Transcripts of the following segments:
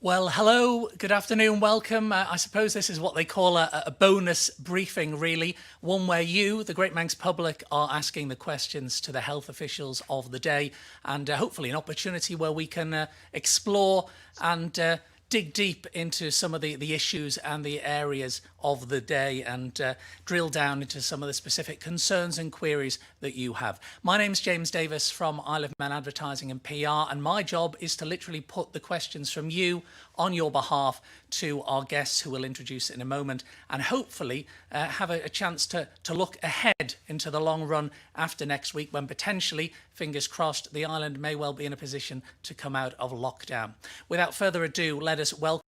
Well, hello, good afternoon, welcome. I suppose this is what they call a bonus briefing, really. One where you, the Great Manx public, are asking the questions to the health officials of the day, and hopefully an opportunity where we can explore and dig deep into some of the issues and the areas of the day and drill down into some of the specific concerns and queries that you have. My name's James Davis from Isle of Man Advertising and PR, and my job is to literally put the questions from you on your behalf to our guests, who we'll introduce in a moment, and hopefully have a chance to look ahead into the long run after next week, when potentially, fingers crossed, the island may well be in a position to come out of lockdown. Without further ado, let us welcome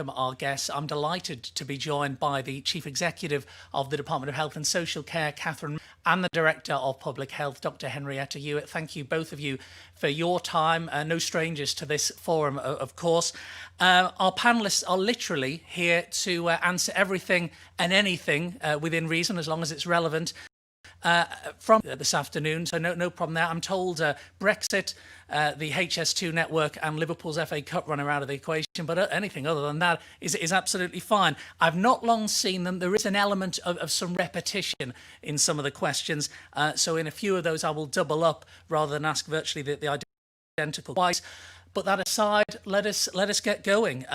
our guests. I'm delighted to be joined by the Chief Executive of the Department of Health and Social Care, Kathryn, and the Director of Public Health, Dr. Henrietta Ewart. Thank you, both of you, for your time. No strangers to this forum, of course. Our panellists are literally here to answer everything and anything within reason, as long as it's relevant. From this afternoon, so no problem there. I'm told Brexit, the HS2 network and Liverpool's FA Cup run are out of the equation, but anything other than that is absolutely fine. I've not long seen them. There is an element of some repetition in some of the questions, so in a few of those I will double up rather than ask virtually the identical twice. But that aside, let us get going.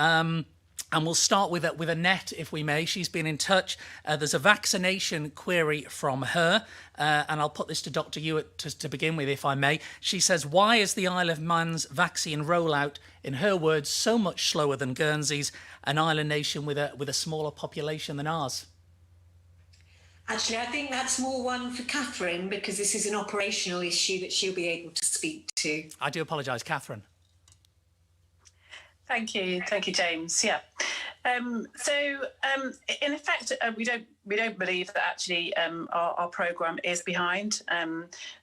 And we'll start with Annette, if we may. She's been in touch. There's a vaccination query from her, and I'll put this to Dr. Ewart to begin with, if I may. She says, why is the Isle of Man's vaccine rollout, in her words, so much slower than Guernsey's, an island nation with a smaller population than ours? Actually, I think that's more one for Kathryn, because this is an operational issue that she'll be able to speak to. I do apologise, Kathryn. Thank you, James. Yeah. In effect, we don't believe that actually our programme is behind.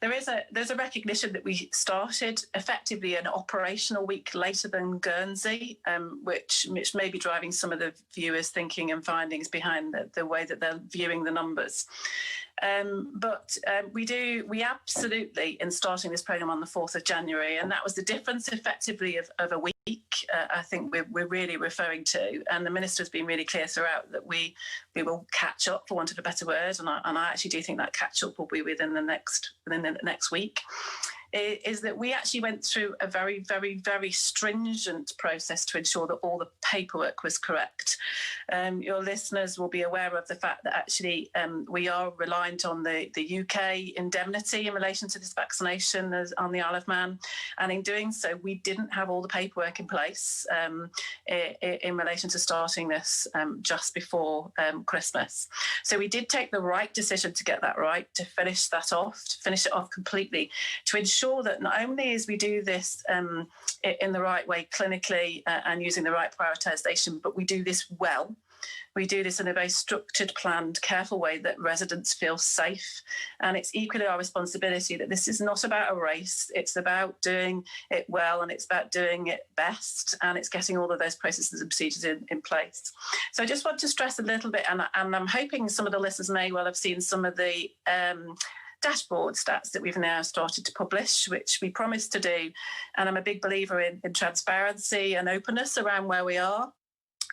There's a recognition that we started effectively an operational week later than Guernsey, which may be driving some of the viewers' thinking and findings behind the way that they're viewing the numbers. But we absolutely, in starting this programme on the 4th of January, and that was the difference effectively of a week, I think we're really referring to. And the Minister's been really clear throughout that we will catch up, for want of a better word, and I actually do think that catch up will be within the next week. Is that we actually went through a very, very, very stringent process to ensure that all the paperwork was correct. Your listeners will be aware of the fact that actually we are reliant on the UK indemnity in relation to this vaccination on the Isle of Man. And in doing so, we didn't have all the paperwork in place in relation to starting this just before Christmas. So we did take the right decision to get that right, to finish it off completely, to ensure that not only as we do this in the right way clinically and using the right prioritisation, but we do this well. We do this in a very structured, planned, careful way that residents feel safe. And it's equally our responsibility that this is not about a race. It's about doing it well, and it's about doing it best. And it's getting all of those processes and procedures in place. So I just want to stress a little bit, and I'm hoping some of the listeners may well have seen some of the dashboard stats that we've now started to publish, which we promised to do. And I'm a big believer in transparency and openness around where we are.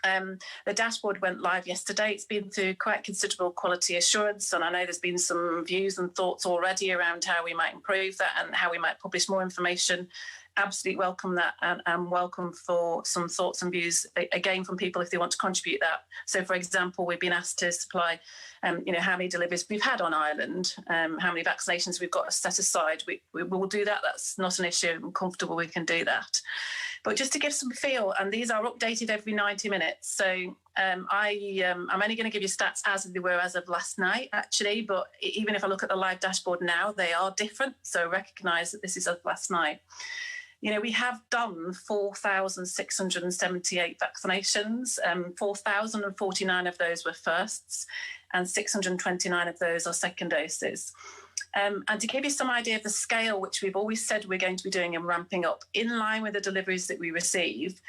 The dashboard went live yesterday. It's been through quite considerable quality assurance, and I know there's been some views and thoughts already around how we might improve that and how we might publish more information. Absolutely welcome that, and welcome for some thoughts and views again from people if they want to contribute that. So, for example, we've been asked to supply, how many deliveries we've had on Ireland, how many vaccinations we've got set aside. We will do that. That's not an issue. I'm comfortable we can do that. But just to give some feel, and these are updated every 90 minutes. So I'm only going to give you stats as they were as of last night, actually. But even if I look at the live dashboard now, they are different. So recognise that this is of last night. We have done 4,678 vaccinations. 4,049 of those were firsts, and 629 of those are second doses. And to give you some idea of the scale, which we've always said we're going to be doing and ramping up in line with the deliveries that we receive,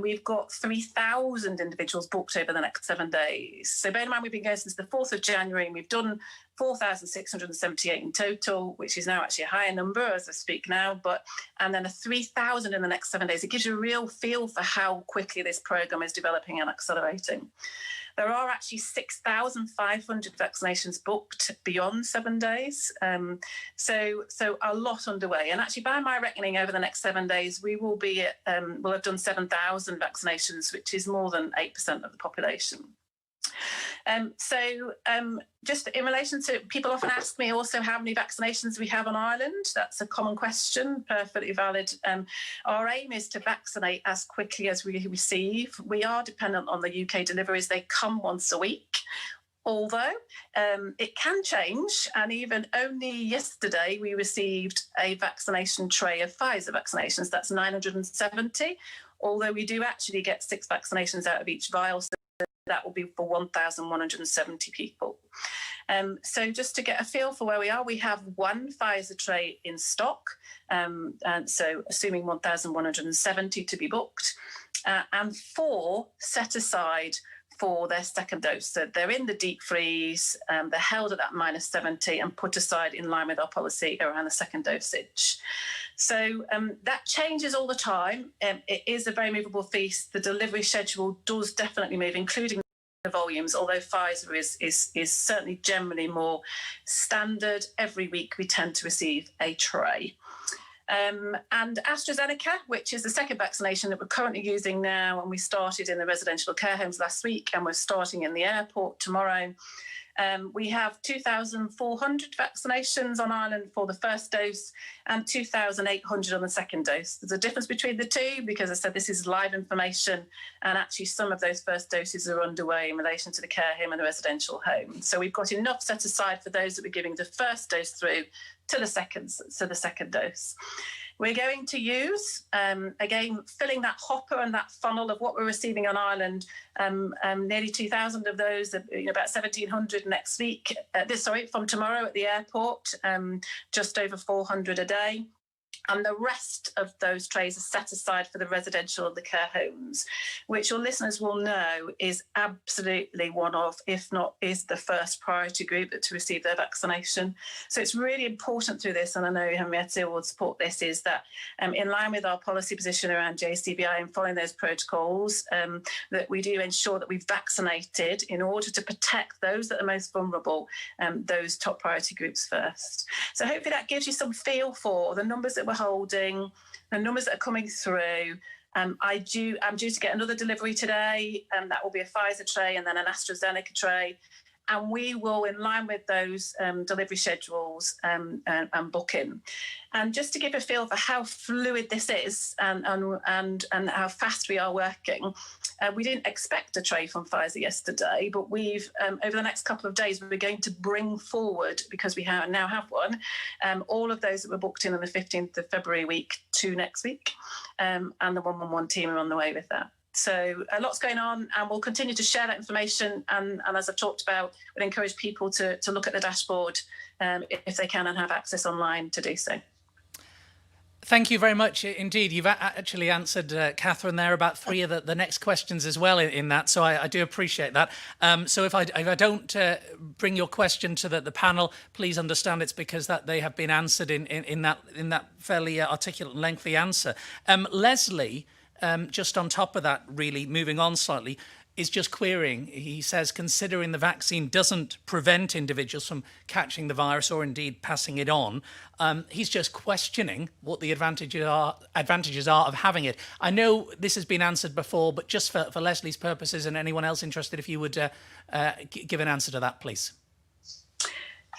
we've got 3,000 individuals booked over the next 7 days. So bear in mind, we've been going since the 4th of January, and we've done 4,678 in total, which is now actually a higher number as I speak now, and then a 3,000 in the next 7 days. It gives you a real feel for how quickly this programme is developing and accelerating. There are actually 6,500 vaccinations booked beyond 7 days. So a lot underway. And actually, by my reckoning, over the next 7 days, we will be we'll have done 7,000 vaccinations, which is more than 8% of the population. Just in relation to, people often ask me also how many vaccinations we have on Ireland. That's a common question, perfectly valid. Our aim is to vaccinate as quickly as we receive. We are dependent on the UK deliveries. They come once a week. Although it can change, and even only yesterday we received a vaccination tray of Pfizer vaccinations. That's 970, although we do actually get 6 vaccinations out of each vial. So that will be for 1,170 people. So just to get a feel for where we are, we have 1 Pfizer tray in stock, and so assuming 1,170 to be booked, and 4 set aside for their second dose. So they're in the deep freeze, they're held at that -70 and put aside in line with our policy around the second dosage. So that changes all the time. It is a very movable feast. The delivery schedule does definitely move, including the volumes, although Pfizer is certainly generally more standard. Every week we tend to receive a tray. And AstraZeneca, which is the second vaccination that we're currently using now, and we started in the residential care homes last week, and we're starting in the airport tomorrow. We have 2,400 vaccinations on Ireland for the first dose and 2,800 on the second dose. There's a difference between the two because I said this is live information, and actually some of those first doses are underway in relation to the care home and the residential home. So we've got enough set aside for those that we're giving the first dose through to the second dose. We're going to use, again, filling that hopper and that funnel of what we're receiving on Ireland, nearly 2,000 of those, about 1,700 next week, from tomorrow at the airport, just over 400 a day. And the rest of those trays are set aside for the residential and the care homes, which your listeners will know is absolutely one of, if not is the first priority group to receive their vaccination. So it's really important through this, and I know Henrietta will support this, is that in line with our policy position around JCVI and following those protocols, that we do ensure that we've vaccinated in order to protect those that are most vulnerable, those top priority groups first. So hopefully that gives you some feel for the numbers that we're holding, the numbers that are coming through. I'm due to get another delivery today, and that will be a Pfizer tray and then an AstraZeneca tray. And we will, in line with those delivery schedules and booking. And just to give a feel for how fluid this is and how fast we are working, we didn't expect a tray from Pfizer yesterday, but we've, over the next couple of days, we're going to bring forward, because we now have one, all of those that were booked in on the 15th of February week to next week. And the 111 team are on the way with that. So a lot's going on, and we'll continue to share that information. And as I've talked about, we'd encourage people to look at the dashboard if they can and have access online to do so. Thank you very much indeed. You've actually answered, Kathryn, there about 3 of the next questions as well in that, so I do appreciate that. So if I don't bring your question to the panel, please understand it's because that they have been answered in that fairly articulate and lengthy answer. Leslie, just on top of that, really moving on slightly, is just querying. He says, considering the vaccine doesn't prevent individuals from catching the virus or indeed passing it on, he's just questioning what the advantages are of having it. I know this has been answered before, but just for Leslie's purposes and anyone else interested, if you would give an answer to that, please.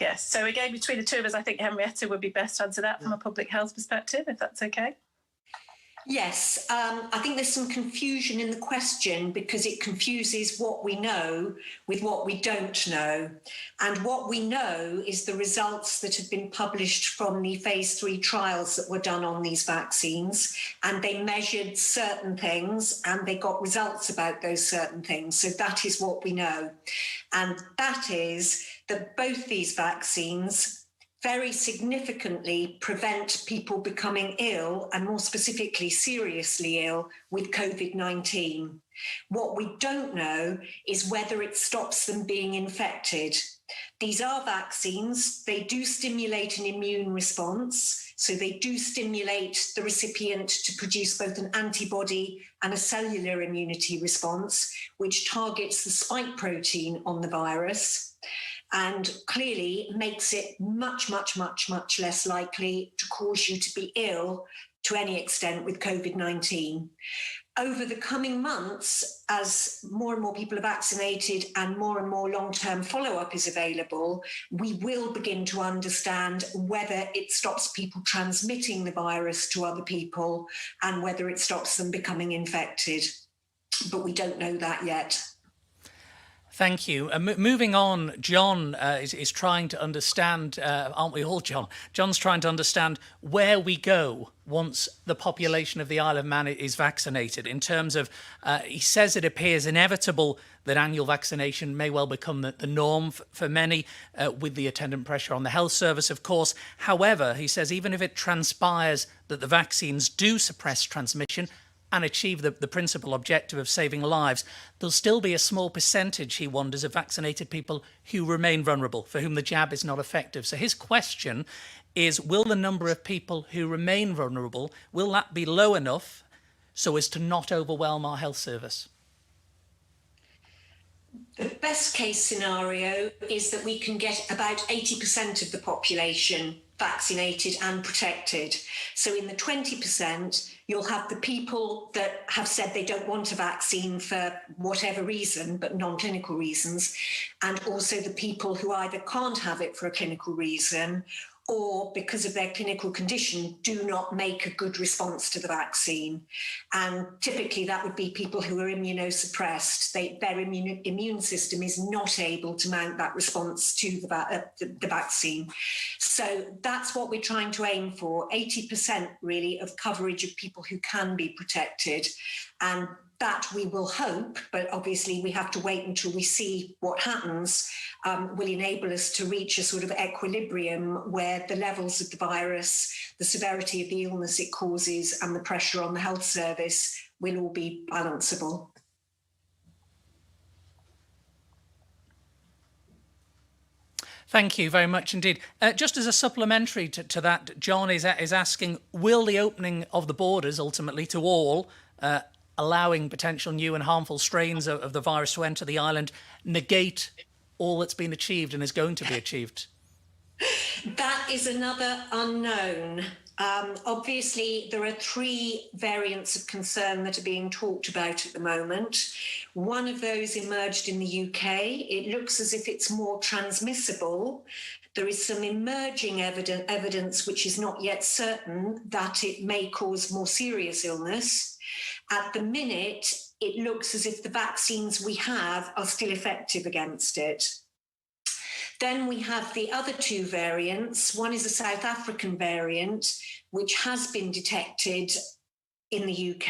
Yes, so again, between the two of us, I think Henrietta would be best to answer that from a public health perspective, if that's okay. Yes, I think there's some confusion in the question because it confuses what we know with what we don't know. And what we know is the results that have been published from the phase 3 trials that were done on these vaccines. And they measured certain things and they got results about those certain things. So that is what we know. And that is that both these vaccines very significantly prevent people becoming ill, and more specifically seriously ill, with Covid-19. What we don't know is whether it stops them being infected. These are vaccines. They do stimulate an immune response. So they do stimulate the recipient to produce both an antibody and a cellular immunity response, which targets the spike protein on the virus and clearly makes it much, much, much, much less likely to cause you to be ill to any extent with COVID-19. Over the coming months, as more and more people are vaccinated and more long-term follow-up is available, we will begin to understand whether it stops people transmitting the virus to other people and whether it stops them becoming infected. But we don't know that yet. Thank you. Moving on, John is trying to understand, aren't we all, John? John's trying to understand where we go once the population of the Isle of Man is vaccinated. In terms of, he says it appears inevitable that annual vaccination may well become the norm for many, with the attendant pressure on the health service, of course. However, he says even if it transpires that the vaccines do suppress transmission and achieve the principal objective of saving lives, there'll still be a small percentage, he wonders, of vaccinated people who remain vulnerable, for whom the jab is not effective. So his question is, will the number of people who remain vulnerable, will that be low enough so as to not overwhelm our health service? The best case scenario is that we can get about 80% of the population vaccinated and protected. So in the 20%, you'll have the people that have said they don't want a vaccine for whatever reason, but non-clinical reasons, and also the people who either can't have it for a clinical reason or because of their clinical condition do not make a good response to the vaccine. And typically that would be people who are immunosuppressed. Their immune system is not able to mount that response to the vaccine. So that's what we're trying to aim for, 80% really of coverage of people who can be protected. And that we will hope, but obviously we have to wait until we see what happens, will enable us to reach a sort of equilibrium where the levels of the virus, the severity of the illness it causes, and the pressure on the health service will all be balanceable. Thank you very much indeed. Just as a supplementary to that, John is asking, will the opening of the borders ultimately to all, allowing potential new and harmful strains of the virus to enter the island, negate all that's been achieved and is going to be achieved? That is another unknown. Obviously, there are 3 variants of concern that are being talked about at the moment. One of those emerged in the UK. It looks as if it's more transmissible. There is some emerging evidence, which is not yet certain, that it may cause more serious illness. At the minute, it looks as if the vaccines we have are still effective against it. Then we have the other 2 variants. One is a South African variant, which has been detected in the UK.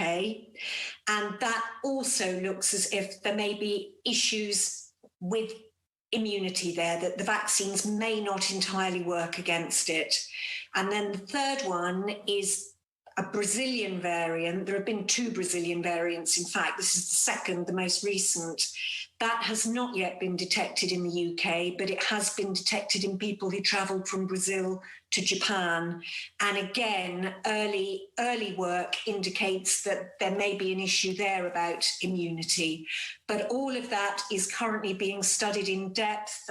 And that also looks as if there may be issues with immunity there, that the vaccines may not entirely work against it. And then the third one is a Brazilian variant. There have been 2 Brazilian variants. In fact, this is the second, the most recent. That has not yet been detected in the UK, but it has been detected in people who travelled from Brazil to Japan. And again, early work indicates that there may be an issue there about immunity. But all of that is currently being studied in depth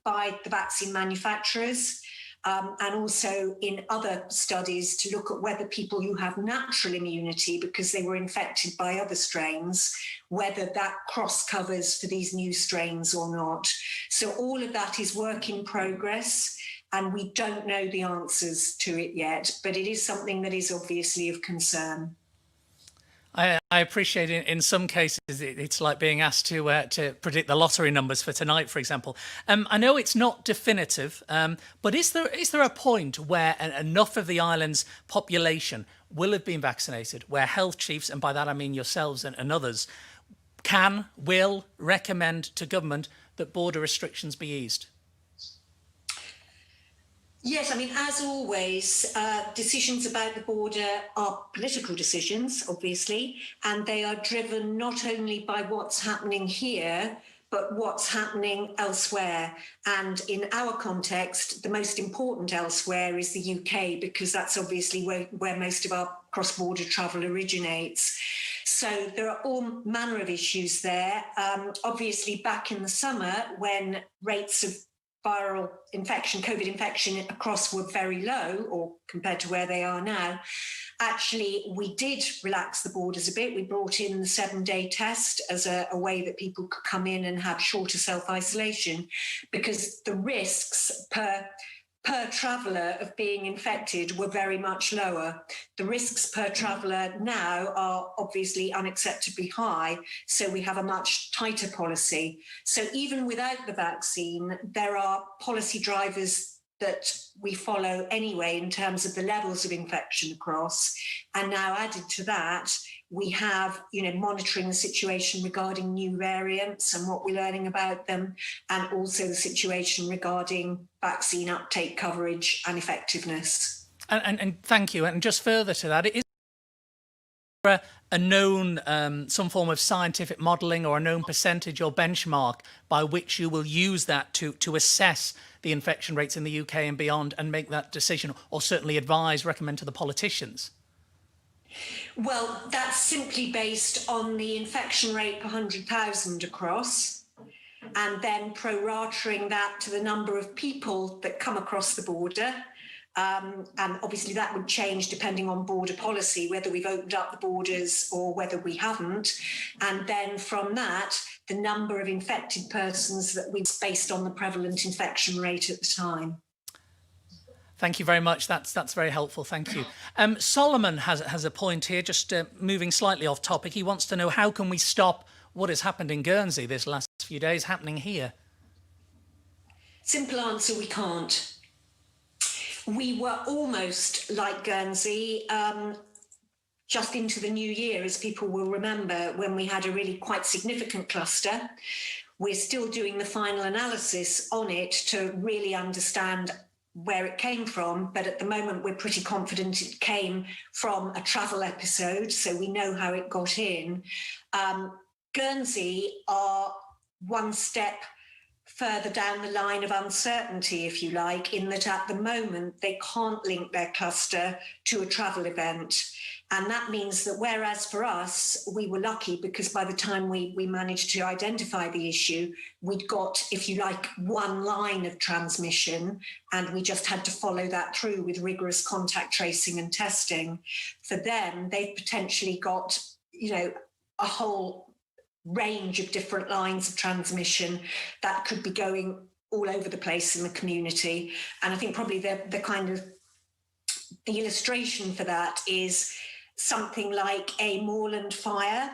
by the vaccine manufacturers. And also in other studies to look at whether people who have natural immunity because they were infected by other strains, whether that cross covers for these new strains or not. So all of that is work in progress, and we don't know the answers to it yet, but it is something that is obviously of concern. I appreciate in some cases it's like being asked to predict the lottery numbers for tonight, for example. I know it's not definitive, but is there a point where enough of the island's population will have been vaccinated, where health chiefs, and by that I mean yourselves and others, will recommend to government that border restrictions be eased? Yes, I mean, as always, decisions about the border are political decisions, obviously, and they are driven not only by what's happening here, but what's happening elsewhere. And in our context, the most important elsewhere is the UK, because that's obviously where most of our cross-border travel originates. So there are all manner of issues there. Obviously, back in the summer, when rates of viral infection, COVID infection across were very low, or compared to where they are now, actually, we did relax the borders a bit. We brought in the 7-day test as a way that people could come in and have shorter self-isolation, because the risks per traveller of being infected were very much lower. The risks per traveller now are obviously unacceptably high, so we have a much tighter policy. So even without the vaccine, there are policy drivers that we follow anyway in terms of the levels of infection across. And now added to that, we have, monitoring the situation regarding new variants and what we're learning about them, and also the situation regarding vaccine uptake, coverage and effectiveness. And thank you. And just further to that, is there a known, some form of scientific modelling or a known percentage or benchmark by which you will use that to assess the infection rates in the UK and beyond and make that decision, or certainly recommend to the politicians? Well, that's simply based on the infection rate per 100,000 across, and then prorating that to the number of people that come across the border. And obviously that would change depending on border policy, whether we've opened up the borders or whether we haven't. And then from that, the number of infected persons that we've based on the prevalent infection rate at the time. Thank you very much. That's very helpful. Thank you. Solomon has a point here, just moving slightly off topic. He wants to know, how can we stop what has happened in Guernsey this last few days happening here? Simple answer, we can't. We were almost like Guernsey just into the new year, as people will remember, when we had a really quite significant cluster. We're still doing the final analysis on it to really understand where it came from, but at the moment we're pretty confident it came from a travel episode, so we know how it got in. Guernsey are one step further down the line of uncertainty, if you like, in that at the moment they can't link their cluster to a travel event. And that means that whereas for us, we were lucky because by the time we managed to identify the issue, we'd got, if you like, one line of transmission, and we just had to follow that through with rigorous contact tracing and testing. For them, they've potentially got, a whole range of different lines of transmission that could be going all over the place in the community. And I think probably the kind of the illustration for that is something like a moorland fire,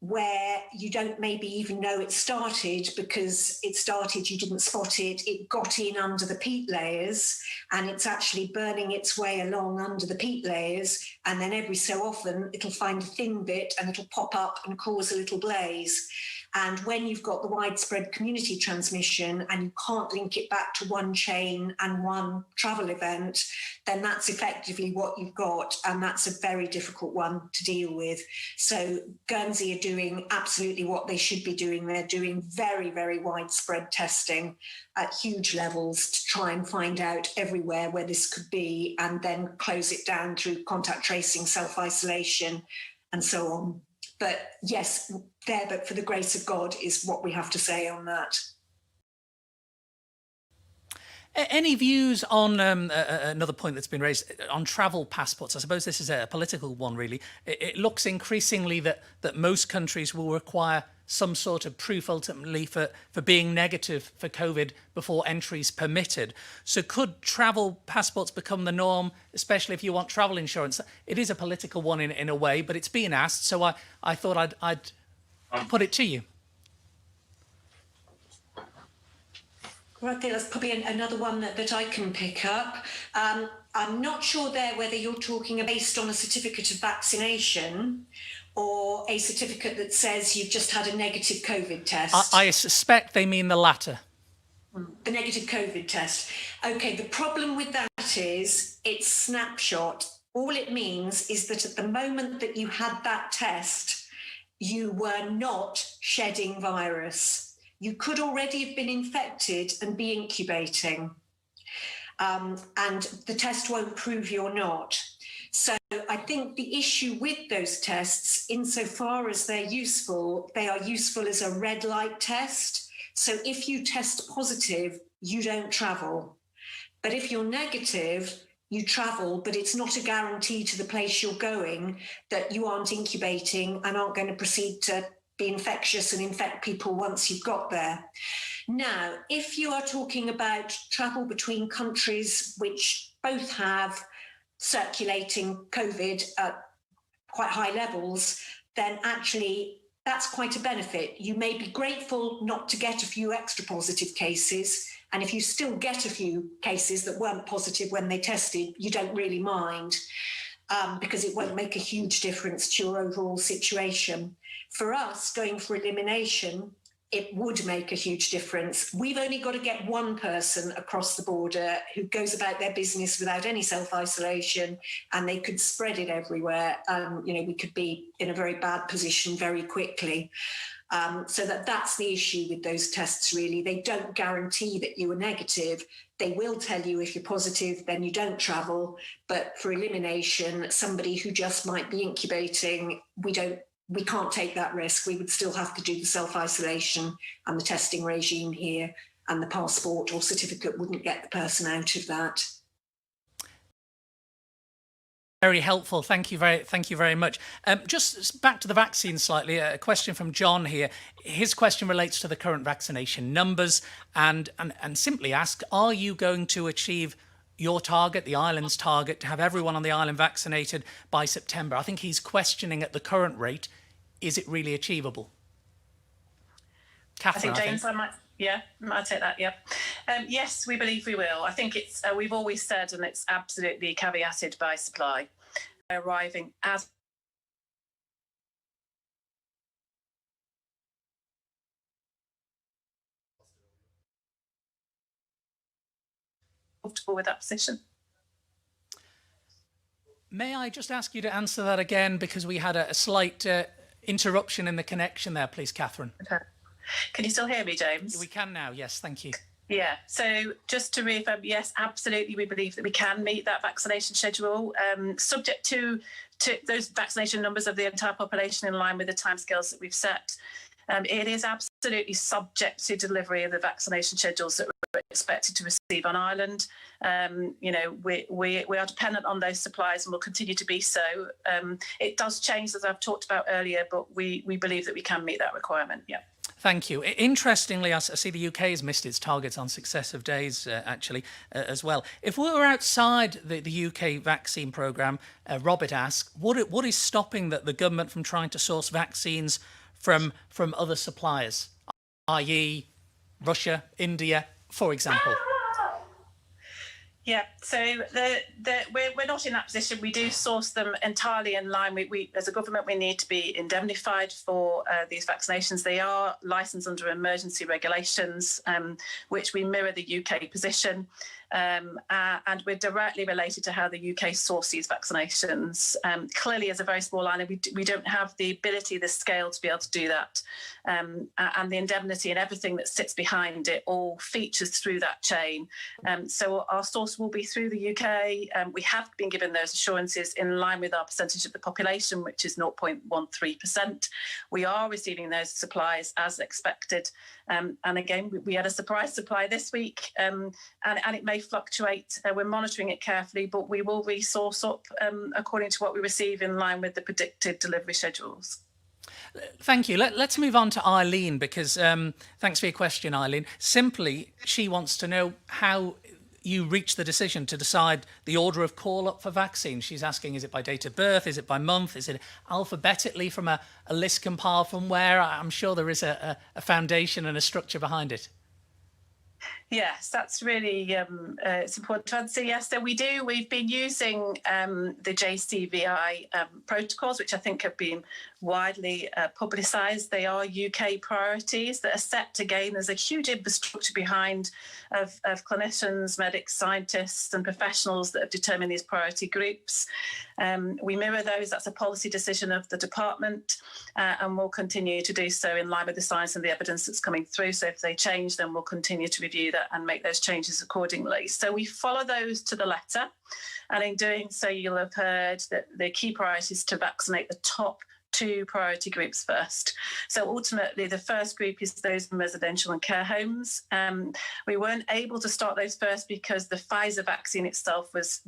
where you don't maybe even know it started because it started, you didn't spot it, it got in under the peat layers, and it's actually burning its way along under the peat layers, and then every so often it'll find a thin bit and it'll pop up and cause a little blaze. And when you've got the widespread community transmission and you can't link it back to one chain and one travel event, then that's effectively what you've got. And that's a very difficult one to deal with. So Guernsey are doing absolutely what they should be doing. They're doing very, very widespread testing at huge levels to try and find out everywhere where this could be, and then close it down through contact tracing, self-isolation, and so on. But yes, there, but for the grace of God is what we have to say on that. Any views on another point that's been raised on travel passports? I suppose this is a political one, really. It looks increasingly that most countries will require some sort of proof ultimately for being negative for COVID before entry is permitted. So could travel passports become the norm, especially if you want travel insurance? It is a political one in a way, but it's being asked, so I thought I'd put it to you. Well, I think that's probably another one that I can pick up. I'm not sure there whether you're talking based on a certificate of vaccination or a certificate that says you've just had a negative COVID test. I suspect they mean the latter. The negative COVID test. Okay, the problem with that is it's snapshot. All it means is that at the moment that you had that test, you were not shedding virus. you could already have been infected and be incubating. And the test won't prove you're not. So I think the issue with those tests, insofar as they're useful, they are useful as a red light test. So if you test positive, you don't travel. But if you're negative, you travel, but it's not a guarantee to the place you're going that you aren't incubating and aren't going to proceed to be infectious and infect people once you've got there. Now, if you are talking about travel between countries which both have circulating COVID at quite high levels, then actually that's quite a benefit. You may be grateful not to get a few extra positive cases. And if you still get a few cases that weren't positive when they tested, you don't really mind because it won't make a huge difference to your overall situation. For us, going for elimination, it would make a huge difference. We've only got to get one person across the border who goes about their business without any self-isolation, and they could spread it everywhere. We could be in a very bad position very quickly. So that's the issue with those tests, really. They don't guarantee that you are negative. They will tell you if you're positive, then you don't travel. But for elimination, somebody who just might be incubating, we can't take that risk. We would still have to do the self-isolation and the testing regime here, and the passport or certificate wouldn't get the person out of that. Very helpful. Thank you very much. Just back to the vaccine slightly, a question from John here. His question relates to the current vaccination numbers and simply ask, are you going to achieve your target, the island's target, to have everyone on the island vaccinated by September? I think he's questioning at the current rate, is it really achievable? Kathryn, I think James, I might take that. Yeah. Yes, we believe we will. I think it's we've always said, and it's absolutely caveated by supply, arriving as comfortable with that position. May I just ask you to answer that again, because we had a slight interruption in the connection there, please, Kathryn. Okay. Can you still hear me, James? We can now, yes, thank you. Yeah, so just to reaffirm, yes, absolutely, we believe that we can meet that vaccination schedule, subject to those vaccination numbers of the entire population in line with the timescales that we've set. It is absolutely subject to delivery of the vaccination schedules that we're expected to receive on Ireland. We are dependent on those supplies and will continue to be so. It does change, as I've talked about earlier, but we believe that we can meet that requirement, yeah. Thank you. Interestingly, I see the UK has missed its targets on successive days, as well. If we were outside the UK vaccine programme, Robert asks, what is stopping the government from trying to source vaccines from other suppliers, i.e. Russia, India, for example? Yeah, so we're not in that position. We do source them entirely in line. We as a government, we need to be indemnified for these vaccinations. They are licensed under emergency regulations, which we mirror the UK position. And we're directly related to how the UK source these vaccinations. Clearly, as a very small island, we don't have the ability, the scale to be able to do that. And the indemnity and everything that sits behind it all features through that chain. So our source will be through the UK. We have been given those assurances in line with our percentage of the population, which is 0.13%. We are receiving those supplies as expected. And again, we had a surprise supply this week, and it may fluctuate. We're monitoring it carefully, but we will resource up according to what we receive in line with the predicted delivery schedules. Thank you. Let's move on to Eileen, because thanks for your question, Eileen. Simply, she wants to know how you reach the decision to decide the order of call-up for vaccines. She's asking, is it by date of birth? Is it by month? Is it alphabetically from a list compiled from where? I'm sure there is a foundation and a structure behind it. Yes, that's really it's important to answer. Yes, so we've been using the JCVI protocols, which I think have been widely publicised. They are UK priorities that are set again. There's a huge infrastructure behind of clinicians, medics, scientists and professionals that have determined these priority groups. We mirror those. That's a policy decision of the department, and we'll continue to do so in line with the science and the evidence that's coming through. So if they change, then we'll continue to review that and make those changes accordingly. So we follow those to the letter. And in doing so, you'll have heard that the key priority is to vaccinate the top 2 priority groups first. So ultimately, the first group is those in residential and care homes. We weren't able to start those first because the Pfizer vaccine itself was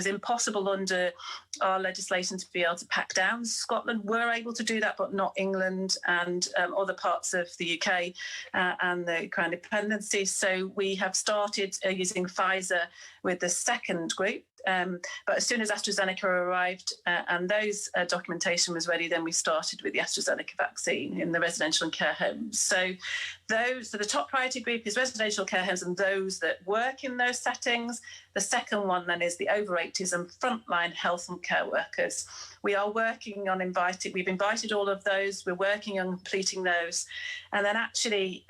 impossible under our legislation to be able to pack down. Scotland were able to do that, but not England and other parts of the UK and the Crown dependency. So we have started using Pfizer with the second group. But as soon as AstraZeneca arrived and those documentation was ready, then we started with the AstraZeneca vaccine in the residential and care homes. So the top priority group is residential care homes and those that work in those settings. The second one then is the over 80s and frontline health and care workers. We are working on we've invited all of those, we're working on completing those. And then actually,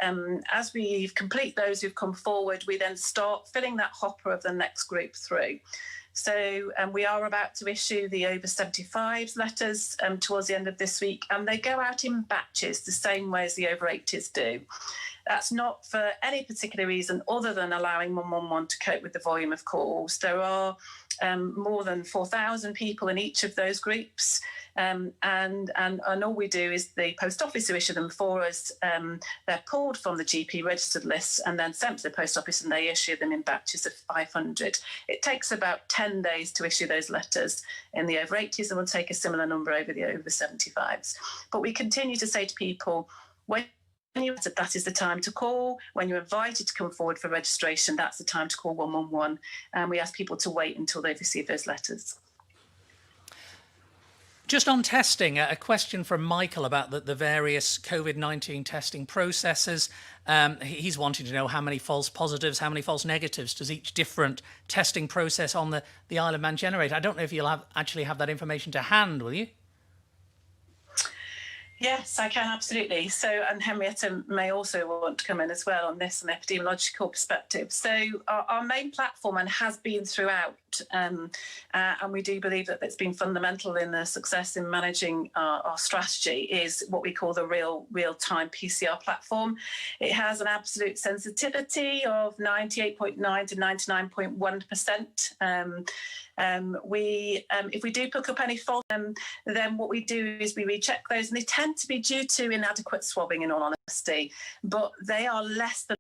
as we complete those who've come forward, we then start filling that hopper of the next group through. So we are about to issue the over 75s letters towards the end of this week, and they go out in batches the same way as the over 80s do. That's not for any particular reason other than allowing 111 to cope with the volume of calls. There are more than 4,000 people in each of those groups. And all we do is the post office who issue them for us. They're pulled from the GP registered list and then sent to the post office, and they issue them in batches of 500. It takes about 10 days to issue those letters in the over 80s, and we'll take a similar number over the over 75s. But we continue to say to people, that is the time to call. When you're invited to come forward for registration, that's the time to call 111. And we ask people to wait until they've received those letters. Just on testing, a question from Michael about the various COVID-19 testing processes. He's wanting to know how many false positives, how many false negatives does each different testing process on the Isle of Man generate? I don't know if you'll actually have that information to hand, will you? Yes, I can, absolutely. So, and Henrietta may also want to come in as well on this, an epidemiological perspective. So our main platform, and has been throughout, and we do believe that it's been fundamental in the success in managing our strategy, is what we call the real-time PCR platform. It has an absolute sensitivity of 98.9 to 99.1%. If we do pick up any fault, then what we do is we recheck those, and they tend to be due to inadequate swabbing, in all honesty, but they are less than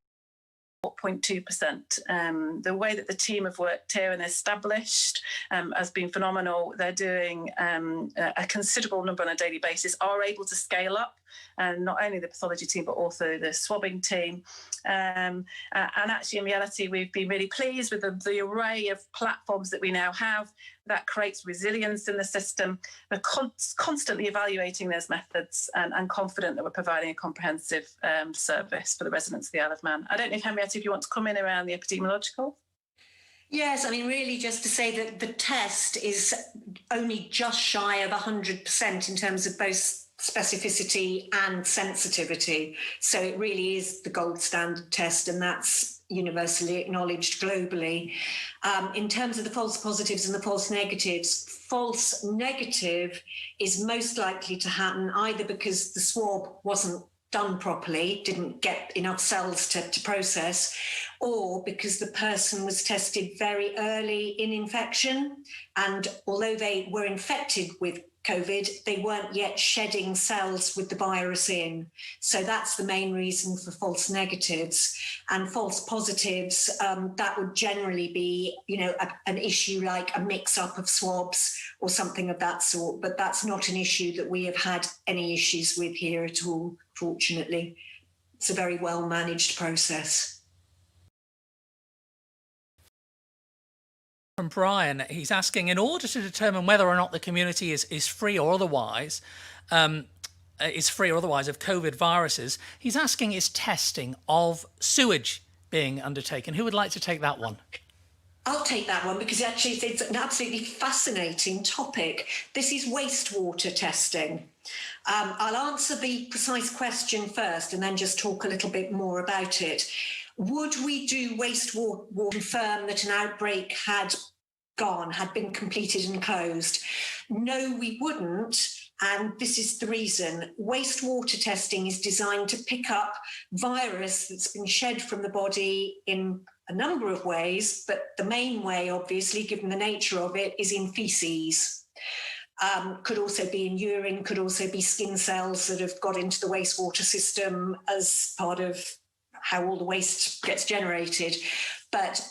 0.2%. The way that the team have worked here and established has been phenomenal. They're doing a considerable number on a daily basis, are able to scale up, and not only the pathology team, but also the swabbing team. And actually, in reality, we've been really pleased with the array of platforms that we now have. That creates resilience in the system. We're constantly evaluating those methods and confident that we're providing a comprehensive service for the residents of the Isle of Man. I don't know if Henrietta, if you want to come in around the epidemiological. Yes, I mean, really just to say that the test is only just shy of 100% in terms of both specificity and sensitivity. So it really is the gold standard test, and that's universally acknowledged globally. In terms of the false positives and the false negatives, false negative is most likely to happen either because the swab wasn't done properly, didn't get enough cells to process, or because the person was tested very early in infection. And although they were infected with COVID, they weren't yet shedding cells with the virus in. So that's the main reason for false negatives. And false positives, that would generally be, an issue like a mix-up of swabs or something of that sort. But that's not an issue that we have had any issues with here at all, fortunately. It's a very well-managed process. From Brian, he's asking, in order to determine whether or not the community is free or otherwise of COVID viruses, he's asking, is testing of sewage being undertaken. Who would like to take that one? I'll take that one because actually it's an absolutely fascinating topic. This is wastewater testing. I'll answer the precise question first and then just talk a little bit more about it. Would we do wastewater to confirm that an outbreak had been completed and closed? No, we wouldn't. And this is the reason. Wastewater testing is designed to pick up virus that's been shed from the body in a number of ways, but the main way, obviously, given the nature of it, is in feces. Could also be in urine, could also be skin cells that have got into the wastewater system as part of how all the waste gets generated. But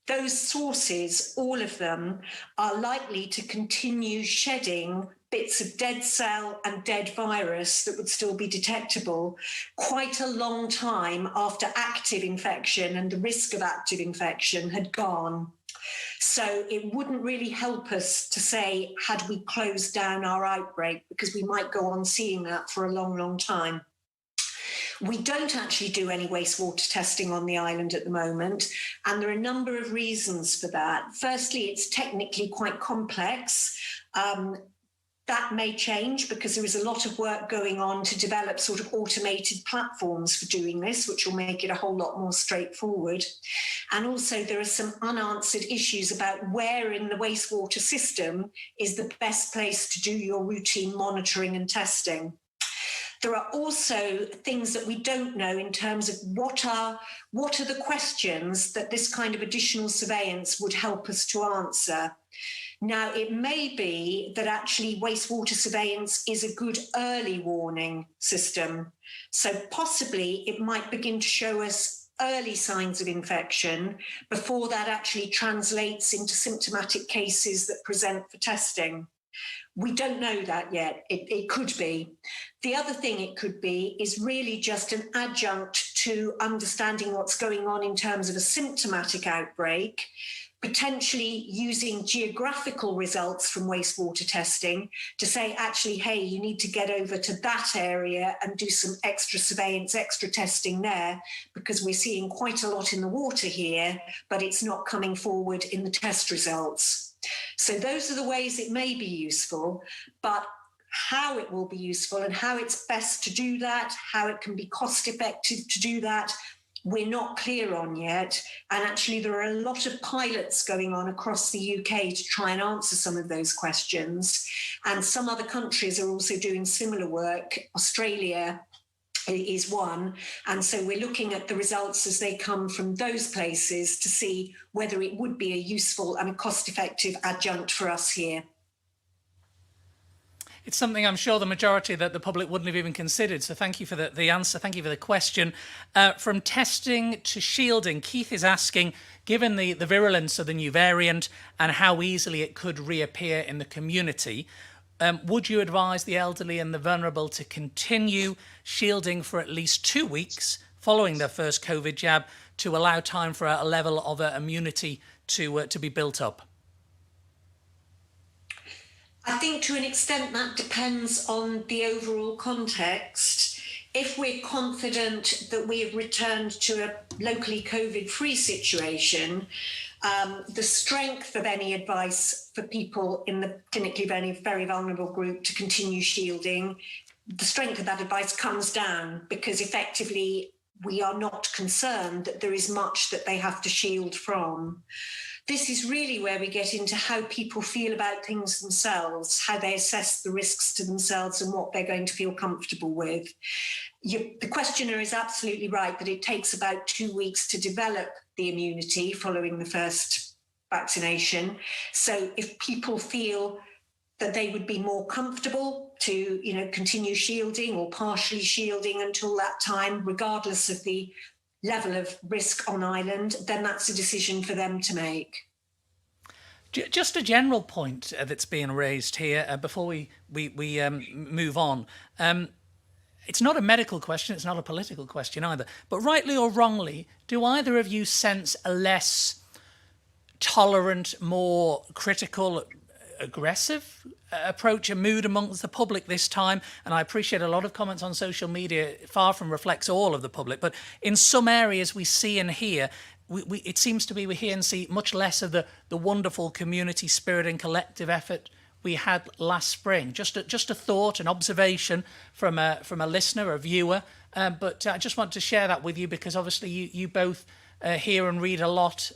those sources, all of them, are likely to continue shedding bits of dead cell and dead virus that would still be detectable quite a long time after active infection and the risk of active infection had gone. So it wouldn't really help us to say, had we closed down our outbreak, because we might go on seeing that for a long, long time. We don't actually do any wastewater testing on the island at the moment, and there are a number of reasons for that. Firstly, it's technically quite complex. That may change because there is a lot of work going on to develop sort of automated platforms for doing this, which will make it a whole lot more straightforward. And also there are some unanswered issues about where in the wastewater system is the best place to do your routine monitoring and testing. There are also things that we don't know in terms of what are the questions that this kind of additional surveillance would help us to answer. Now, it may be that actually wastewater surveillance is a good early warning system. So possibly it might begin to show us early signs of infection before that actually translates into symptomatic cases that present for testing. We don't know that yet. It could be. The other thing it could be is really just an adjunct to understanding what's going on in terms of a symptomatic outbreak, potentially using geographical results from wastewater testing to say, actually, hey, you need to get over to that area and do some extra surveillance, extra testing there, because we're seeing quite a lot in the water here, but it's not coming forward in the test results. So those are the ways it may be useful, but how it will be useful and how it's best to do that, how it can be cost effective to do that, we're not clear on yet. And actually, there are a lot of pilots going on across the UK to try and answer some of those questions. And some other countries are also doing similar work. Australia is one. And so we're looking at the results as they come from those places to see whether it would be a useful and a cost-effective adjunct for us here. It's something I'm sure the majority that the public wouldn't have even considered. So thank you for the answer. Thank you for the question. From testing to shielding, Keith is asking, given the virulence of the new variant and how easily it could reappear in the community, would you advise the elderly and the vulnerable to continue shielding for at least 2 weeks following their first COVID jab to allow time for a level of immunity to be built up? I think to an extent that depends on the overall context. If we're confident that we have returned to a locally COVID-free situation, the strength of any advice for people in the clinically very vulnerable group to continue shielding, the strength of that advice comes down because effectively we are not concerned that there is much that they have to shield from. This is really where we get into how people feel about things themselves, how they assess the risks to themselves and what they're going to feel comfortable with. The questioner is absolutely right that it takes about 2 weeks to develop the immunity following the first vaccination. So if people feel that they would be more comfortable to, continue shielding or partially shielding until that time, regardless of the level of risk on island, then that's a decision for them to make. Just a general point that's being raised here before we move on. It's not a medical question, it's not a political question either, but rightly or wrongly, do either of you sense a less tolerant, more critical, aggressive approach and mood amongst the public this time. And I appreciate a lot of comments on social media, far from reflects all of the public. But in some areas we see and hear, it seems to be we hear and see much less of the wonderful community spirit and collective effort we had last spring. Just a thought, an observation from a listener, a viewer. But I just want to share that with you because obviously you both hear and read a lot.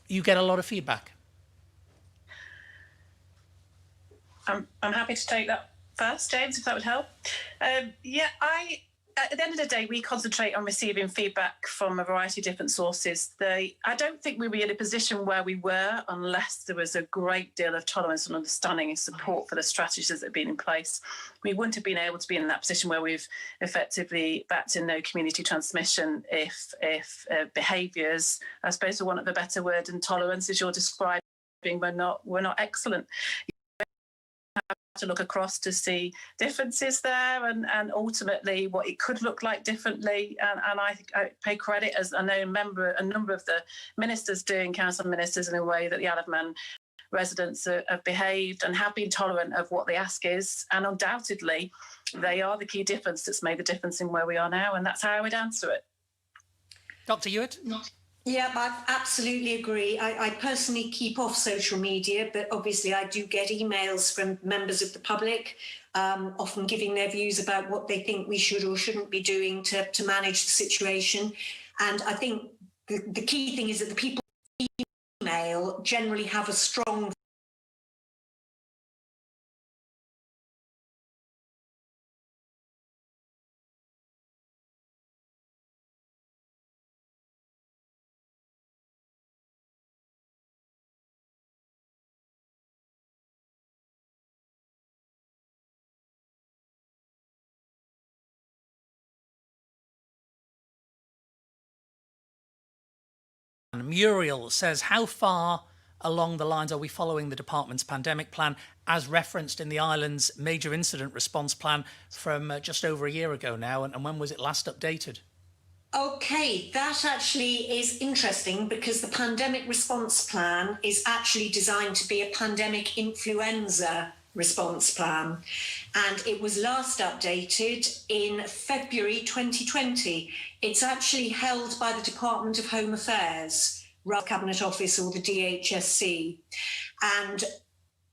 You get a lot of feedback. I'm happy to take that first, James, if that would help. At the end of the day, we concentrate on receiving feedback from a variety of different sources. I don't think we were in a position where we were unless there was a great deal of tolerance and understanding and support for the strategies that have been in place. We wouldn't have been able to be in that position where we've effectively backed in no community transmission if behaviours, I suppose for want of a better word, and tolerance, as you're describing, were not excellent. To look across to see differences there and ultimately what it could look like differently. And I pay credit, as I know a number of the ministers doing council ministers in a way that the Isle of Man residents have behaved and have been tolerant of what the ask is. And undoubtedly, they are the key difference that's made the difference in where we are now. And that's how I would answer it. Dr. Ewart? Yeah, I absolutely agree. I personally keep off social media, but obviously I do get emails from members of the public, often giving their views about what they think we should or shouldn't be doing to manage the situation. And I think the key thing is that the people who email generally have a strong Muriel says, how far along the lines are we following the department's pandemic plan as referenced in the island's major incident response plan from just over a year ago now? And when was it last updated? Okay, that actually is interesting because the pandemic response plan is actually designed to be a pandemic influenza response plan. And it was last updated in February 2020. It's actually held by the Department of Home Affairs, Cabinet Office or the DHSC. And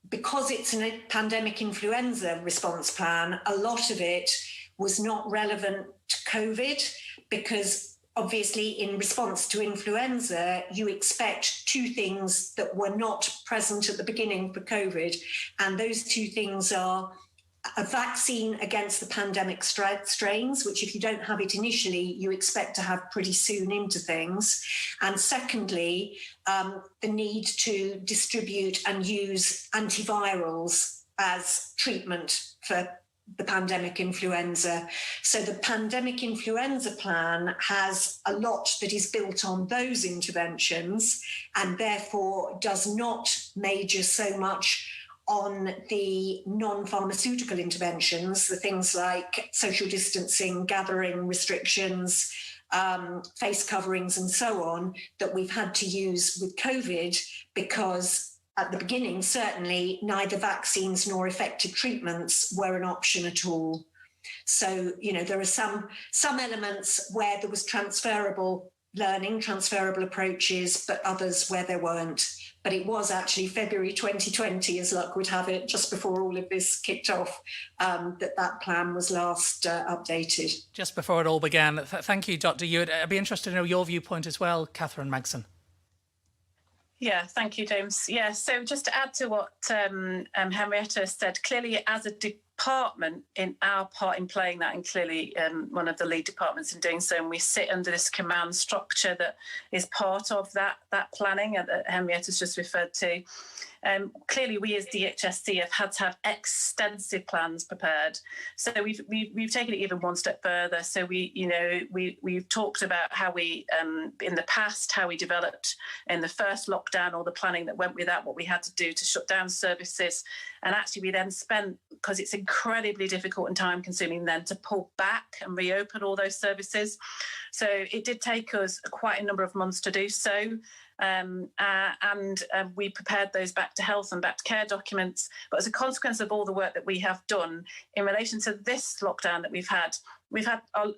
because it's a pandemic influenza response plan, a lot of it was not relevant to COVID because obviously in response to influenza, you expect two things that were not present at the beginning for COVID. And those two things are a vaccine against the pandemic strains, which if you don't have it initially, you expect to have pretty soon into things. And secondly, the need to distribute and use antivirals as treatment for the pandemic influenza. So the pandemic influenza plan has a lot that is built on those interventions and therefore does not major so much on the non-pharmaceutical interventions, the things like social distancing, gathering restrictions, face coverings and so on that we've had to use with COVID because at the beginning, certainly, neither vaccines nor effective treatments were an option at all. So, you know, there are some elements where there was transferable learning, transferable approaches, but others where there weren't. But it was actually February 2020, as luck would have it, just before all of this kicked off, that plan was last updated. Just before it all began. Thank you, Dr. Ewart. I'd be interested to know your viewpoint as well, Kathryn Magson. Yeah, thank you, James. Yeah, so just to add to what Henrietta said, clearly as a department, in our part in playing that, and clearly one of the lead departments in doing so, and we sit under this command structure that is part of that planning that Henrietta's just referred to. Clearly, we as DHSC have had to have extensive plans prepared. So we've taken it even one step further. So we've talked about how we in the past how we developed in the first lockdown, all the planning that went with that, what we had to do to shut down services, and actually we then spent, because it's incredibly difficult and time consuming then to pull back and reopen all those services. So it did take us quite a number of months to do so. and we prepared those back to health and back to care documents. But as a consequence of all the work that we have done in relation to this lockdown that we've had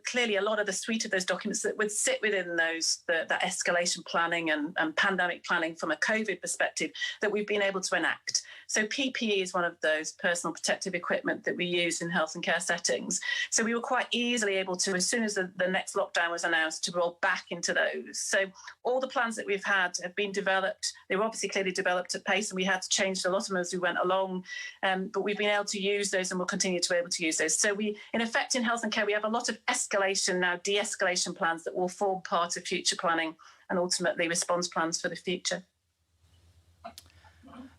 clearly a lot of the suite of those documents that would sit within that escalation planning and pandemic planning from a COVID perspective that we've been able to enact. So PPE is one of those personal protective equipment that we use in health and care settings. So we were quite easily able to, as soon as the next lockdown was announced, to roll back into those. So all the plans that we've had have been developed. They were obviously clearly developed at pace, and we had to change a lot of them as we went along. But we've been able to use those, and we'll continue to be able to use those. So we, in effect, in health and care, we have a lot of escalation now, de-escalation plans that will form part of future planning and ultimately response plans for the future.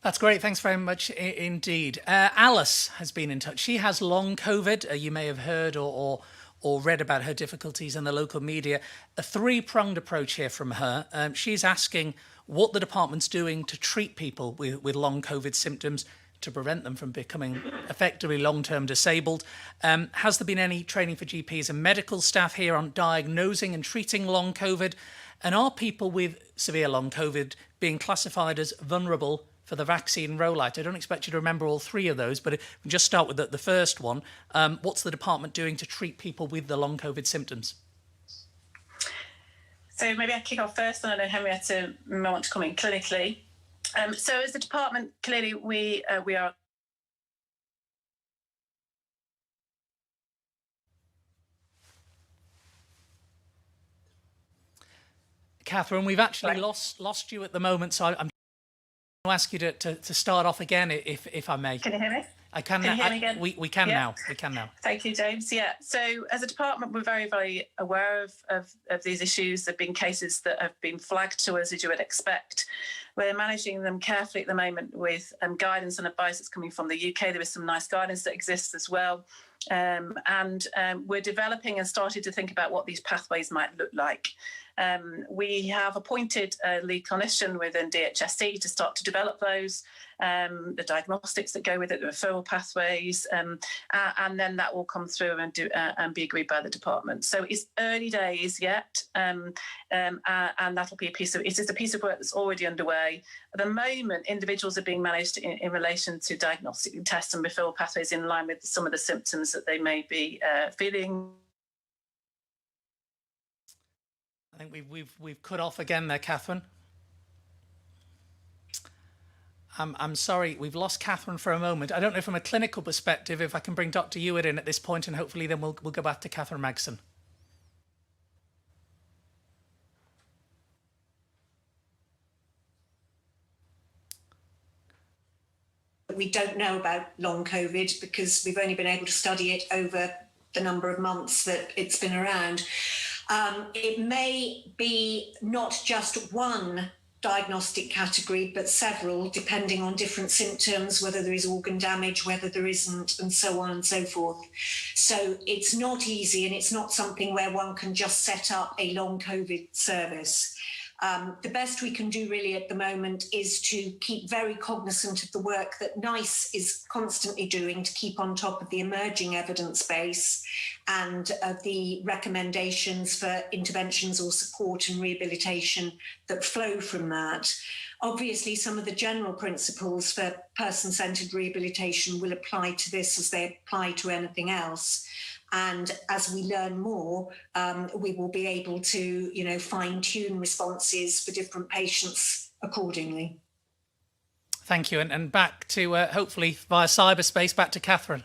That's great. Thanks very much indeed. Alice has been in touch. She has long COVID. You may have heard or read about her difficulties in the local media. A three-pronged approach here from her. She's asking what the department's doing to treat people with long COVID symptoms to prevent them from becoming effectively long-term disabled. Has there been any training for GPs and medical staff here on diagnosing and treating long COVID? And are people with severe long COVID being classified as vulnerable for the vaccine rollout? I don't expect you to remember all three of those, but if we just start with the first one. What's the department doing to treat people with the long COVID symptoms? So maybe I'll kick off first, and I know Henrietta may want to come in clinically. So as the department, clearly we are. Kathryn, we've actually lost you at the moment, so I'm going to ask you to start off again, if I may. Can you hear me? I can. Can you hear me again? We can now. We can now. Thank you, James. Yeah. So as a department, we're very, very aware of these issues. There have been cases that have been flagged to us, as you would expect. We're managing them carefully at the moment with guidance and advice that's coming from the UK. There is some nice guidance that exists as well. And we're developing and starting to think about what these pathways might look like. We have appointed a lead clinician within DHSC to start to develop those, the diagnostics that go with it, the referral pathways, and then that will come through and be agreed by the department. So it's early days yet, and that'll be it is a piece of work that's already underway. At the moment, individuals are being managed in relation to diagnostic tests and referral pathways in line with some of the symptoms that they may be feeling. I think we've cut off again there, Kathryn. I'm sorry, we've lost Kathryn for a moment. I don't know from a clinical perspective if I can bring Dr. Ewart in at this point, and hopefully then we'll go back to Kathryn Magson. We don't know about long COVID because we've only been able to study it over the number of months that it's been around. It may be not just one diagnostic category, but several, depending on different symptoms, whether there is organ damage, whether there isn't, and so on and so forth. So it's not easy, and it's not something where one can just set up a long COVID service. The best we can do really at the moment is to keep very cognizant of the work that NICE is constantly doing to keep on top of the emerging evidence base and the recommendations for interventions or support and rehabilitation that flow from that. Obviously, some of the general principles for person-centred rehabilitation will apply to this as they apply to anything else. And as we learn more, we will be able to, fine-tune responses for different patients accordingly. Thank you. And back to, hopefully via cyberspace, back to Kathryn.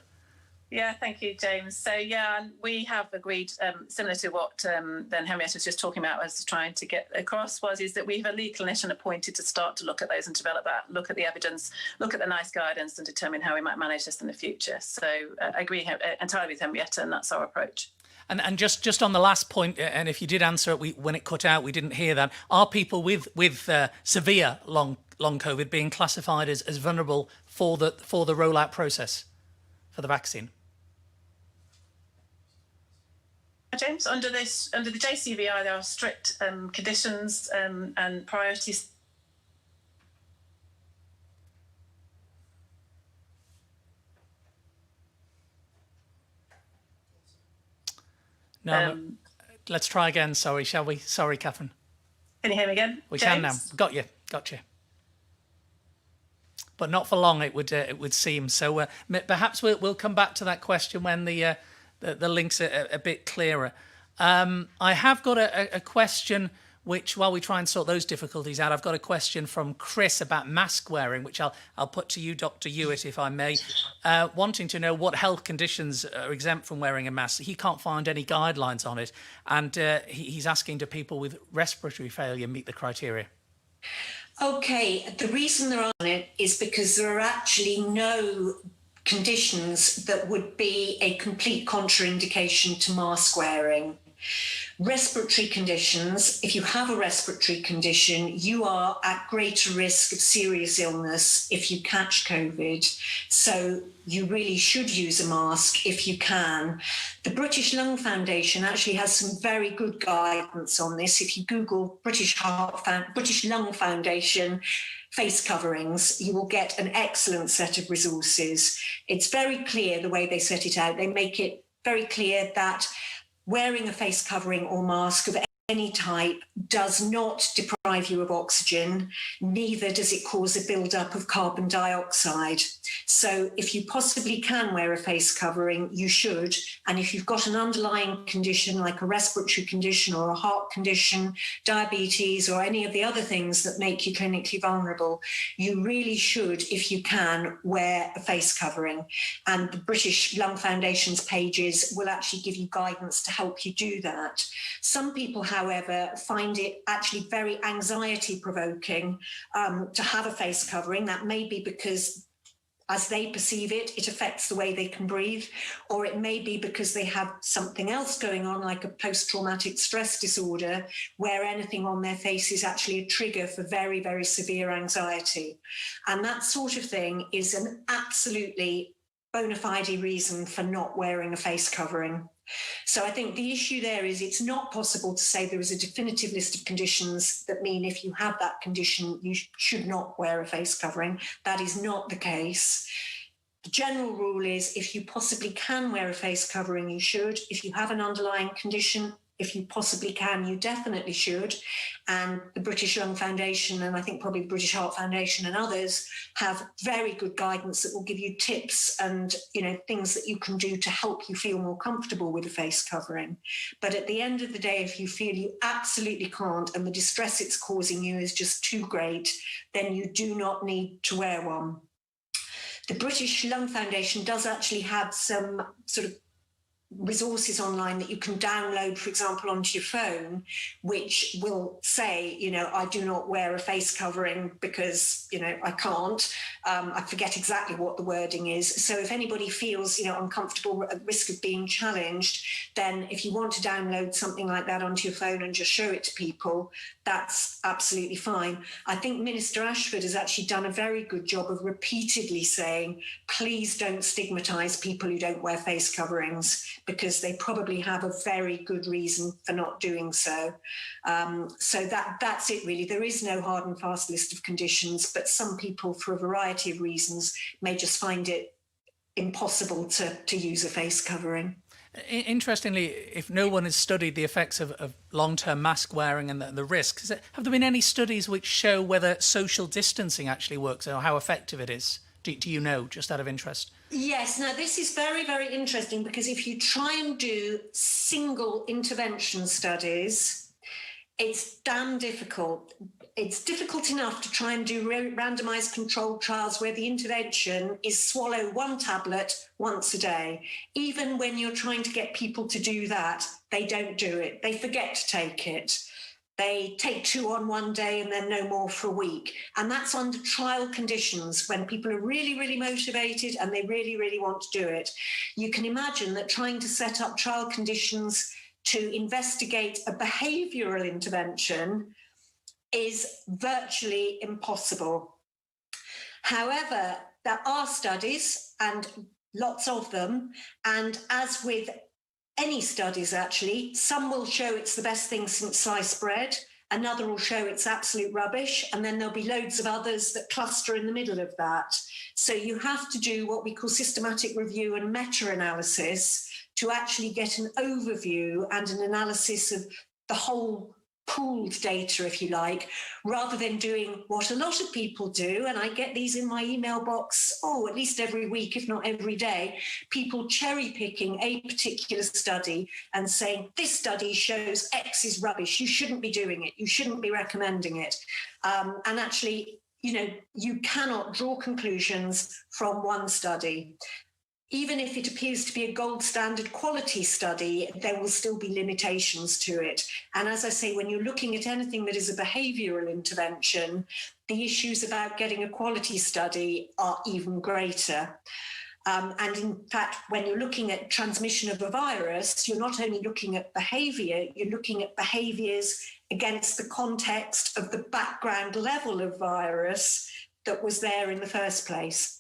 Yeah, thank you, James. So, and we have agreed, similar to what then Henrietta was just talking about, was trying to get across, is that we have a lead clinician appointed to start to look at those and develop that, look at the evidence, look at the NICE guidance and determine how we might manage this in the future. So I agree entirely with Henrietta, and that's our approach. And just on the last point, and if you did answer it, when it cut out, we didn't hear that. Are people with severe long COVID being classified as vulnerable for the rollout process for the vaccine? James, under the JCVI, there are strict conditions and priorities. No, let's try again. Sorry, shall we? Sorry, Kathryn. Can you hear me again? We James? can now. Got you. But not for long, it would seem. So perhaps we'll come back to that question when the links are a bit clearer. I have got a question which, while we try and sort those difficulties out, I've got a question from Chris about mask wearing, which I'll put to you, Dr. Ewart, if I may, wanting to know what health conditions are exempt from wearing a mask. He can't find any guidelines on it, and he's asking, do people with respiratory failure meet the criteria? Okay, the reason they're on it is because there are actually no conditions that would be a complete contraindication to mask wearing. Respiratory conditions, if you have a respiratory condition, you are at greater risk of serious illness if you catch COVID. So you really should use a mask if you can. The British Lung Foundation actually has some very good guidance on this. If you Google British Lung Foundation face coverings, you will get an excellent set of resources. It's very clear the way they set it out. They make it very clear that wearing a face covering or mask of any type does not deprive you of oxygen, neither does it cause a build-up of carbon dioxide. So if you possibly can wear a face covering, you should. And if you've got an underlying condition like a respiratory condition or a heart condition, diabetes, or any of the other things that make you clinically vulnerable, you really should, if you can, wear a face covering. And the British Lung Foundation's pages will actually give you guidance to help you do that. Some people, however, find it actually very anxiety provoking to have a face covering. That may be because, as they perceive it, it affects the way they can breathe, or it may be because they have something else going on, like a post-traumatic stress disorder, where anything on their face is actually a trigger for very, very severe anxiety. And that sort of thing is an absolutely bona fide reason for not wearing a face covering. So I think the issue there is it's not possible to say there is a definitive list of conditions that mean if you have that condition, you should not wear a face covering. That is not the case. The general rule is if you possibly can wear a face covering, you should. If you have an underlying condition, if you possibly can, you definitely should. And the British Lung Foundation, and I think probably the British Heart Foundation and others, have very good guidance that will give you tips and, you know, things that you can do to help you feel more comfortable with a face covering. But at the end of the day, if you feel you absolutely can't and the distress it's causing you is just too great, then you do not need to wear one. The British Lung Foundation does actually have some sort of resources online that you can download, for example, onto your phone, which will say, you know, I do not wear a face covering because, you know, I can't. I forget exactly what the wording is. So if anybody feels, you know, uncomfortable, at risk of being challenged, then if you want to download something like that onto your phone and just show it to people, that's absolutely fine. I think Minister Ashford has actually done a very good job of repeatedly saying, please don't stigmatise people who don't wear face coverings, because they probably have a very good reason for not doing so. So that's it really. There is no hard and fast list of conditions, but some people, for a variety of reasons, may just find it impossible to use a face covering. Interestingly, if no one has studied the effects of long-term mask wearing and the risks, have there been any studies which show whether social distancing actually works or how effective it is? Do you know, just out of interest? Yes, now this is very, very interesting, because if you try and do single intervention studies, it's damn difficult. It's difficult enough to try and do randomized controlled trials where the intervention is swallow one tablet once a day. Even when you're trying to get people to do that, they don't do it. They forget to take it. They take 2 on one day and then no more for a week. And that's under trial conditions when people are really, really motivated and they really, really want to do it. You can imagine that trying to set up trial conditions to investigate a behavioural intervention is virtually impossible. However, there are studies, and lots of them, and as with any studies actually, some will show it's the best thing since sliced bread, another will show it's absolute rubbish, and then there'll be loads of others that cluster in the middle of that. So you have to do what we call systematic review and meta-analysis to actually get an overview and an analysis of the whole pooled data, if you like, rather than doing what a lot of people do. And I get these in my email box, at least every week, if not every day, people cherry picking a particular study and saying, this study shows X is rubbish. You shouldn't be doing it. You shouldn't be recommending it. And actually, you cannot draw conclusions from one study. Even if it appears to be a gold standard quality study, there will still be limitations to it. And as I say, when you're looking at anything that is a behavioural intervention, the issues about getting a quality study are even greater. And in fact, when you're looking at transmission of a virus, you're not only looking at behaviour, you're looking at behaviours against the context of the background level of virus that was there in the first place.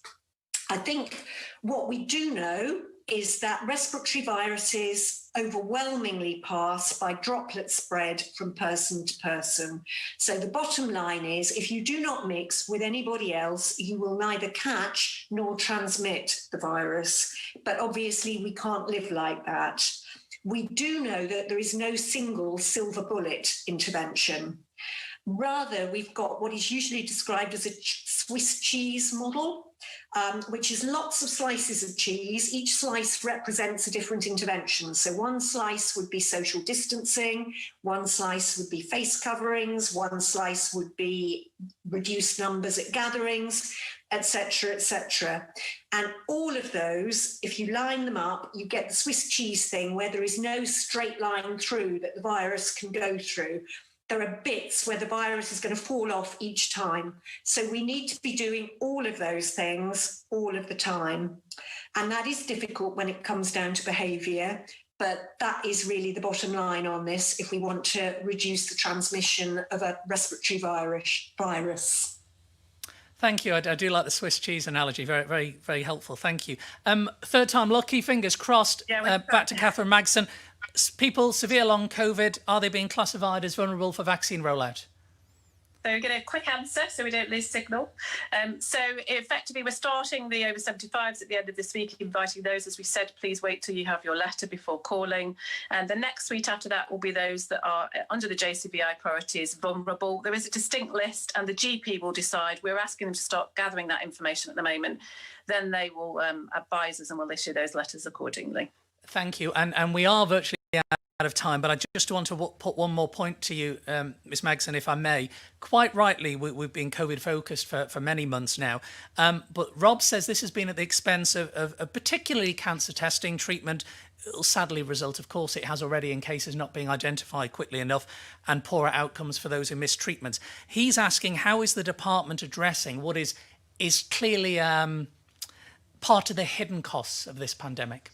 I think what we do know is that respiratory viruses overwhelmingly pass by droplet spread from person to person. So the bottom line is, if you do not mix with anybody else, you will neither catch nor transmit the virus. But obviously we can't live like that. We do know that there is no single silver bullet intervention. Rather, we've got what is usually described as a Swiss cheese model, which is lots of slices of cheese. Each slice represents a different intervention. So one slice would be social distancing, one slice would be face coverings, one slice would be reduced numbers at gatherings, etc., etc. And all of those, if you line them up, you get the Swiss cheese thing where there is no straight line through that the virus can go through. There are bits where the virus is going to fall off each time. So we need to be doing all of those things all of the time. And that is difficult when it comes down to behaviour, but that is really the bottom line on this if we want to reduce the transmission of a respiratory virus. Thank you. I do like the Swiss cheese analogy. Very, very, very helpful. Thank you. Third time lucky, fingers crossed. Back to Kathryn Magson. People severe long COVID, are they being classified as vulnerable for vaccine rollout? So we're going a quick answer so we don't lose signal. So effectively, we're starting the over 75s at the end of this week, inviting those, as we said, please wait till you have your letter before calling. And the next suite after that will be those that are under the JCVI priorities vulnerable. There is a distinct list and the GP will decide. We're asking them to start gathering that information at the moment. Then they will advise us and will issue those letters accordingly. Thank you. And we are virtually out of time, but I just want to put one more point to you, Ms Magson, if I may. Quite rightly, we've been COVID focused for many months now, but Rob says this has been at the expense of particularly cancer testing treatment. It'll sadly result, of course, it has already, in cases not being identified quickly enough, and poorer outcomes for those who miss treatments. He's asking, how is the department addressing what is clearly part of the hidden costs of this pandemic?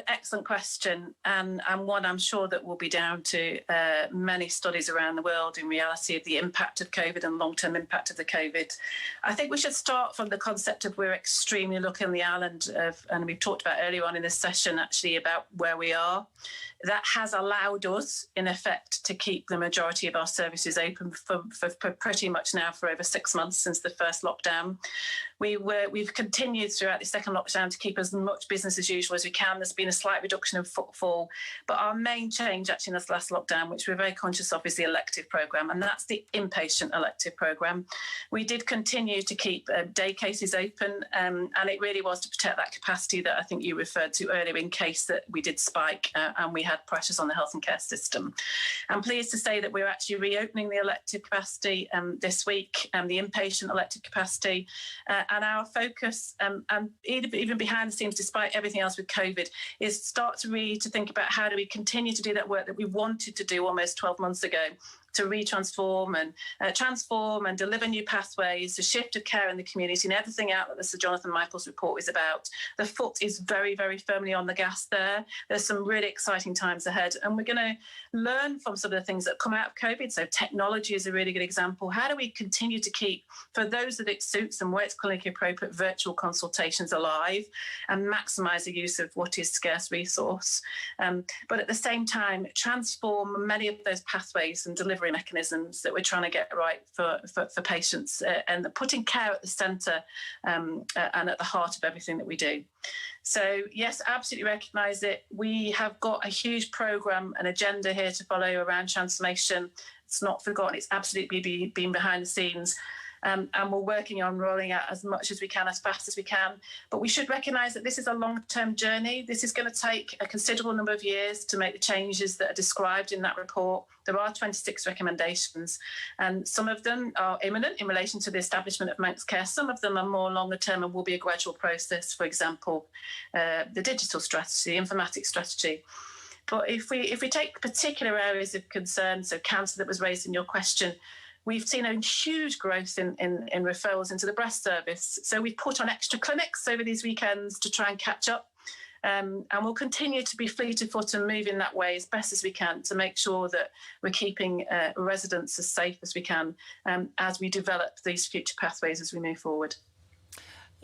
Excellent question, and one I'm sure that will be down to many studies around the world in reality of the impact of COVID and long-term impact of the COVID. I think we should start from the concept of we're extremely lucky on the island of, and we've talked about earlier on in this session actually about where we are. That has allowed us, in effect, to keep the majority of our services open for pretty much now for over 6 months since the first lockdown. We've continued throughout the second lockdown to keep as much business as usual as we can. There's been a slight reduction of footfall, but our main change actually in this last lockdown, which we're very conscious of, is the elective programme, and that's the inpatient elective programme. We did continue to keep day cases open, and it really was to protect that capacity that I think you referred to earlier in case that we did spike and we had pressures on the health and care system. I'm pleased to say that we're actually reopening the elective capacity this week, the inpatient elective capacity, and our focus, and even behind the scenes, despite everything else with COVID, is start to think about how do we continue to do that work that we wanted to do almost 12 months ago, to transform and deliver new pathways, the shift of care in the community, and everything out that the Sir Jonathan Michaels report is about. The foot is very, very firmly on the gas there. There's some really exciting times ahead, and we're going to learn from some of the things that come out of COVID. So technology is a really good example. How do we continue to keep, for those that it suits and where it's clinically appropriate, virtual consultations alive and maximise the use of what is scarce resource, but at the same time transform many of those pathways and deliver delivery mechanisms that we're trying to get right for patients, and putting care at the centre and at the heart of everything that we do. So yes, absolutely recognise it. We have got a huge programme and agenda here to follow around transformation. It's not forgotten. It's absolutely been behind the scenes. And we're working on rolling out as much as we can, as fast as we can. But we should recognise that this is a long-term journey. This is going to take a considerable number of years to make the changes that are described in that report. There are 26 recommendations, and some of them are imminent in relation to the establishment of Manx Care. Some of them are more longer term and will be a gradual process. For example, the digital strategy, informatics strategy. But if we take particular areas of concern, so cancer that was raised in your question, we've seen a huge growth in referrals into the breast service. So we've put on extra clinics over these weekends to try and catch up. And we'll continue to be fleet of foot and move in that way as best as we can to make sure that we're keeping residents as safe as we can as we develop these future pathways as we move forward.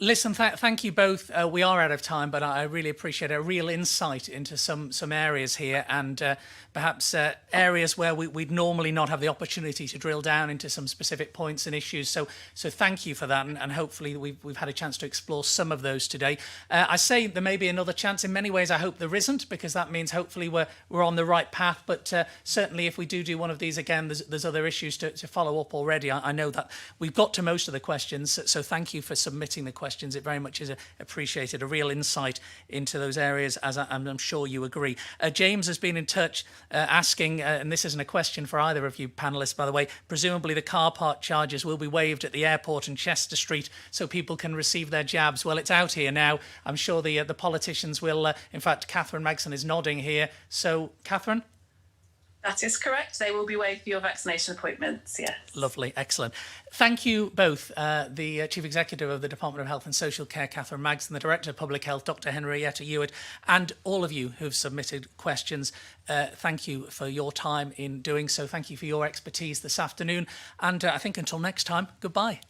Listen, thank you both. We are out of time, but I really appreciate a real insight into some areas here, and perhaps areas where we'd normally not have the opportunity to drill down into some specific points and issues. So thank you for that, and hopefully we've had a chance to explore some of those today. I say there may be another chance. In many ways, I hope there isn't, because that means hopefully we're on the right path. But certainly, if we do one of these again, there's other issues to follow up already. I know that we've got to most of the questions, so thank you for submitting the questions. It very much is appreciated, a real insight into those areas, as I'm sure you agree. James has been in touch asking, and this isn't a question for either of you panellists, by the way, presumably the car park charges will be waived at the airport and Chester Street so people can receive their jabs. Well, it's out here now. I'm sure the politicians will, in fact, Kathryn Magson is nodding here. So, Kathryn? That is correct. They will be waived for your vaccination appointments, yes. Lovely, excellent. Thank you both, the Chief Executive of the Department of Health and Social Care, Kathryn Magson, the Director of Public Health, Dr. Henrietta Ewart, and all of you who've submitted questions. Thank you for your time in doing so. Thank you for your expertise this afternoon. And I think until next time, goodbye.